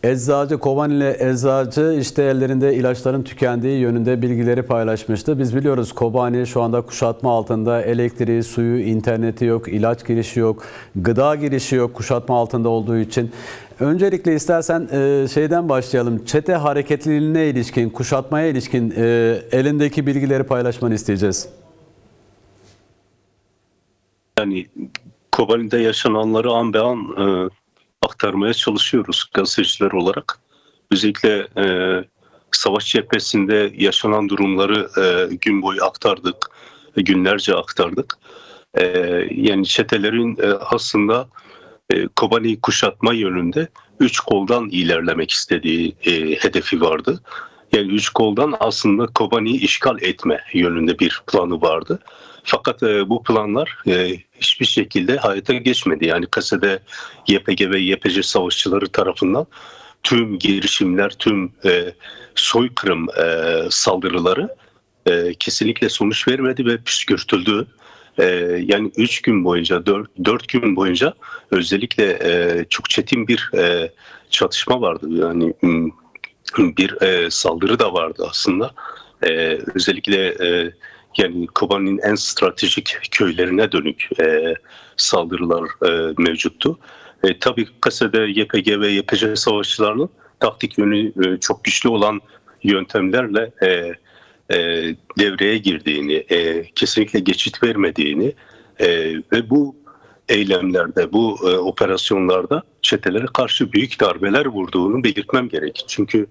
Eczacı, Kobanili eczacı işte ellerinde ilaçların tükendiği yönünde bilgileri paylaşmıştı. Biz biliyoruz Kobani şu anda kuşatma altında, elektriği, suyu, interneti yok, ilaç girişi yok, gıda girişi yok kuşatma altında olduğu için. Öncelikle istersen şeyden başlayalım. Çete hareketliliğine ilişkin, kuşatmaya ilişkin elindeki bilgileri paylaşmanı isteyeceğiz. Yani Kobani'de yaşananları an be an aktarmaya çalışıyoruz gazeteciler olarak. Özellikle savaş cephesinde yaşanan durumları gün boyu aktardık, günlerce aktardık. Yani çetelerin aslında Kobani'yi kuşatma yönünde 3 koldan ilerlemek istediği hedefi vardı. Yani 3 koldan aslında Kobani'yi işgal etme yönünde bir planı vardı. Fakat bu planlar hiçbir şekilde hayata geçmedi. Yani Kase'de YPG ve YPG savaşçıları tarafından tüm girişimler, tüm soykırım saldırıları kesinlikle sonuç vermedi ve püskürtüldü. Yani 3 gün boyunca, 4 gün boyunca özellikle çok çetin bir çatışma vardı. Yani bir saldırı da vardı aslında. Özellikle yani Kobani'nin en stratejik köylerine dönük saldırılar mevcuttu. Tabii Kase'de YPG ve YPG savaşçılarının taktik yönü çok güçlü olan yöntemlerle devreye girdiğini, kesinlikle geçit vermediğini ve bu eylemlerde, bu operasyonlarda çetelere karşı büyük darbeler vurduğunu belirtmem gerek. Çünkü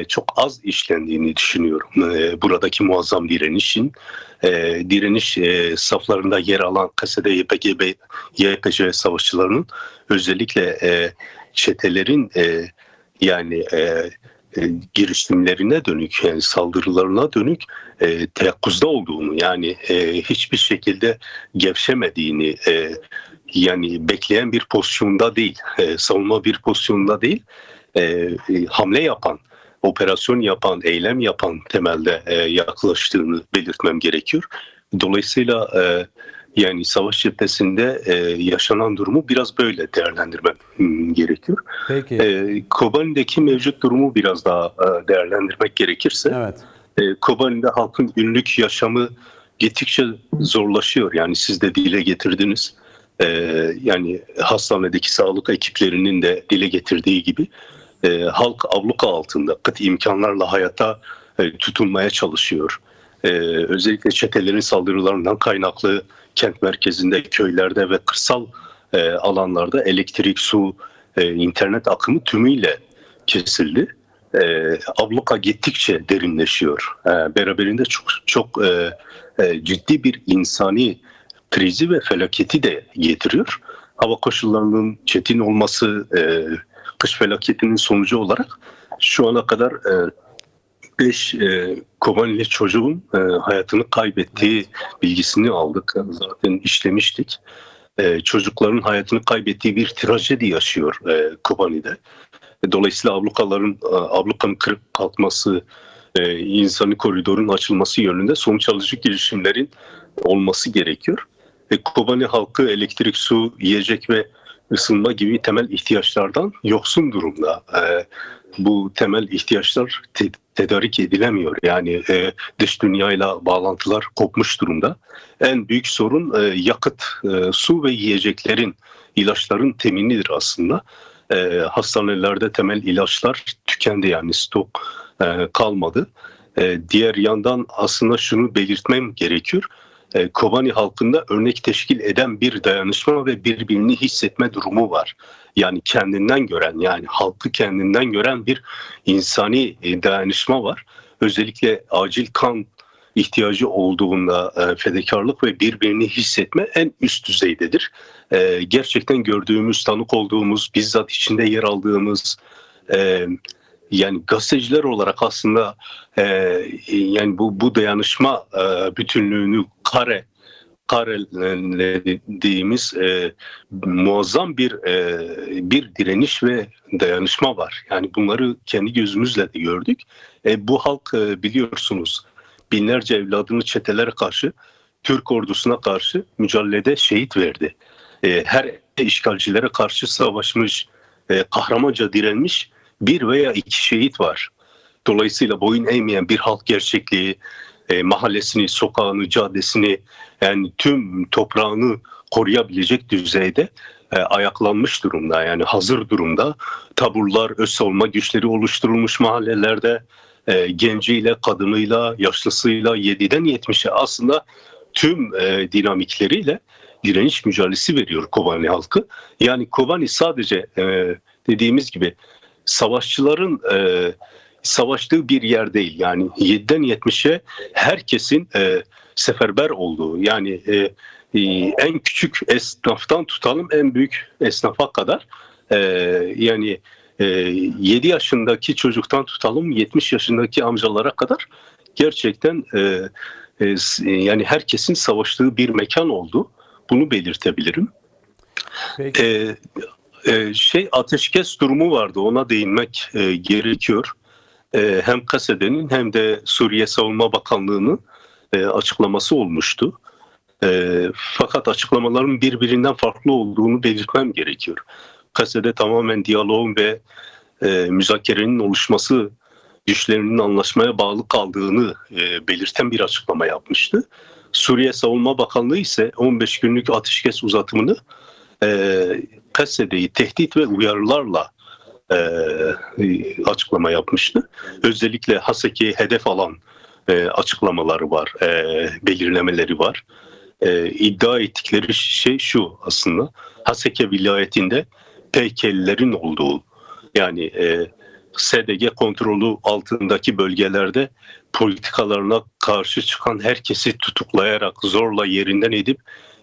çok az işlendiğini düşünüyorum. Buradaki muazzam direnişin, direniş saflarında yer alan Kase'de YPG ve YPG savaşçılarının özellikle çetelerin yani girişimlerine dönük, yani saldırılarına dönük teyakkuzda olduğunu, yani hiçbir şekilde gevşemediğini, yani bekleyen bir pozisyonda değil, savunma bir pozisyonda değil, hamle yapan, operasyon yapan, eylem yapan temelde yaklaştığını belirtmem gerekiyor. Dolayısıyla yani savaş cephesinde yaşanan durumu biraz böyle değerlendirmem gerekiyor. Peki. Kobani'deki mevcut durumu biraz daha değerlendirmek gerekirse, Evet. Kobani'de halkın günlük yaşamı gittikçe zorlaşıyor. Yani siz de dile getirdiniz. Yani hastanedeki sağlık ekiplerinin de dile getirdiği gibi halk abluka altında kıt imkanlarla hayata tutunmaya çalışıyor. Özellikle çetelerin saldırılarından kaynaklı kent merkezinde, köylerde ve kırsal alanlarda elektrik, su, internet akımı tümüyle kesildi. Abluka gittikçe derinleşiyor. Beraberinde çok ciddi bir insani krizi ve felaketi de getiriyor. Hava koşullarının çetin olması, kış felaketinin sonucu olarak şu ana kadar 5 Kobanili çocuğun hayatını kaybettiği bilgisini aldık. Zaten işlemiştik. Çocukların hayatını kaybettiği bir trajedi yaşıyor Kobani'de. Dolayısıyla ablukanın kırıp kalkması, insani koridorun açılması yönünde sonuç alıcı girişimlerin olması gerekiyor. Kobani halkı elektrik, su, yiyecek ve ısınma gibi temel ihtiyaçlardan yoksun durumda. Bu temel ihtiyaçlar tedarik edilemiyor. Yani dış dünyayla bağlantılar kopmuş durumda. En büyük sorun yakıt, su ve yiyeceklerin, ilaçların teminidir aslında. Hastanelerde temel ilaçlar tükendi, yani stok kalmadı. Diğer yandan aslında şunu belirtmem gerekiyor. Kobani halkında örnek teşkil eden bir dayanışma ve birbirini hissetme durumu var. Yani kendinden gören, yani halkı kendinden gören bir insani dayanışma var. Özellikle acil kan ihtiyacı olduğunda fedakarlık ve birbirini hissetme en üst düzeydedir. Gerçekten gördüğümüz, tanık olduğumuz, bizzat içinde yer aldığımız, yani gazeteciler olarak aslında yani bu dayanışma bütünlüğünü karelediğimiz muazzam bir direniş ve dayanışma var. Yani bunları kendi gözümüzle de gördük. Bu halk biliyorsunuz binlerce evladını çetelere karşı, Türk ordusuna karşı mücadelede şehit verdi. Her işgalcilere karşı savaşmış, kahramanca direnmiş bir veya iki şehit var. Dolayısıyla boyun eğmeyen bir halk gerçekliği, mahallesini, sokağını, caddesini, yani tüm toprağını koruyabilecek düzeyde ayaklanmış durumda. Yani hazır durumda. Taburlar, öz savunma güçleri oluşturulmuş mahallelerde. Genciyle, kadınıyla, yaşlısıyla 7'den 70'e aslında tüm dinamikleriyle direniş mücadelesi veriyor Kobani halkı. Yani Kobani sadece dediğimiz gibi savaşçıların savaştığı bir yer değil. Yani 7'den 70'e herkesin seferber olduğu, yani en küçük esnaftan tutalım en büyük esnafa kadar, yani 7 yaşındaki çocuktan tutalım 70 yaşındaki amcalara kadar gerçekten yani herkesin savaştığı bir mekan oldu. Bunu belirtebilirim. Peki. Ateşkes durumu vardı, ona değinmek gerekiyor. Hem Kasede'nin hem de Suriye Savunma Bakanlığı'nın açıklaması olmuştu. Fakat açıklamaların birbirinden farklı olduğunu belirtmem gerekiyor. Kasede tamamen diyaloğun ve müzakerenin oluşması, güçlerinin anlaşmaya bağlı kaldığını belirten bir açıklama yapmıştı. Suriye Savunma Bakanlığı ise 15 günlük ateşkes uzatımını Kasede'yi tehdit ve uyarılarla açıklama yapmıştı. Özellikle Haseke'yi hedef alan açıklamaları var, belirlemeleri var. İddia ettikleri şey şu aslında: Haseke vilayetinde PKK'lilerin olduğu, yani SDG kontrolü altındaki bölgelerde politikalarına karşı çıkan herkesi tutuklayarak zorla yerinden edip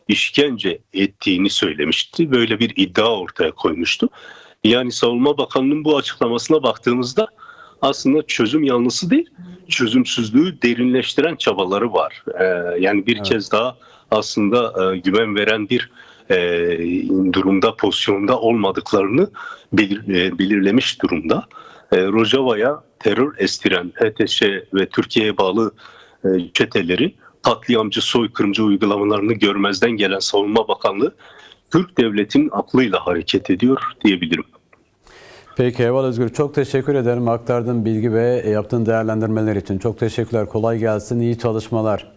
işkence ettiğini söylemişti. Böyle bir iddia ortaya koymuştu. Yani Savunma Bakanlığı'nın bu açıklamasına baktığımızda aslında çözüm yanlısı değil, çözümsüzlüğü derinleştiren çabaları var. Yani bir kez daha aslında güven veren bir durumda, pozisyonda olmadıklarını belirlemiş durumda. Rojava'ya terör estiren HTŞ ve Türkiye'ye bağlı çeteleri, katliamcı, soykırımcı uygulamalarını görmezden gelen Savunma Bakanlığı, Türk devletinin aklıyla hareket ediyor diyebilirim. Peki Heval Özgür, çok teşekkür ederim aktardığın bilgi ve yaptığın değerlendirmeler için. Çok teşekkürler. Kolay gelsin. İyi çalışmalar.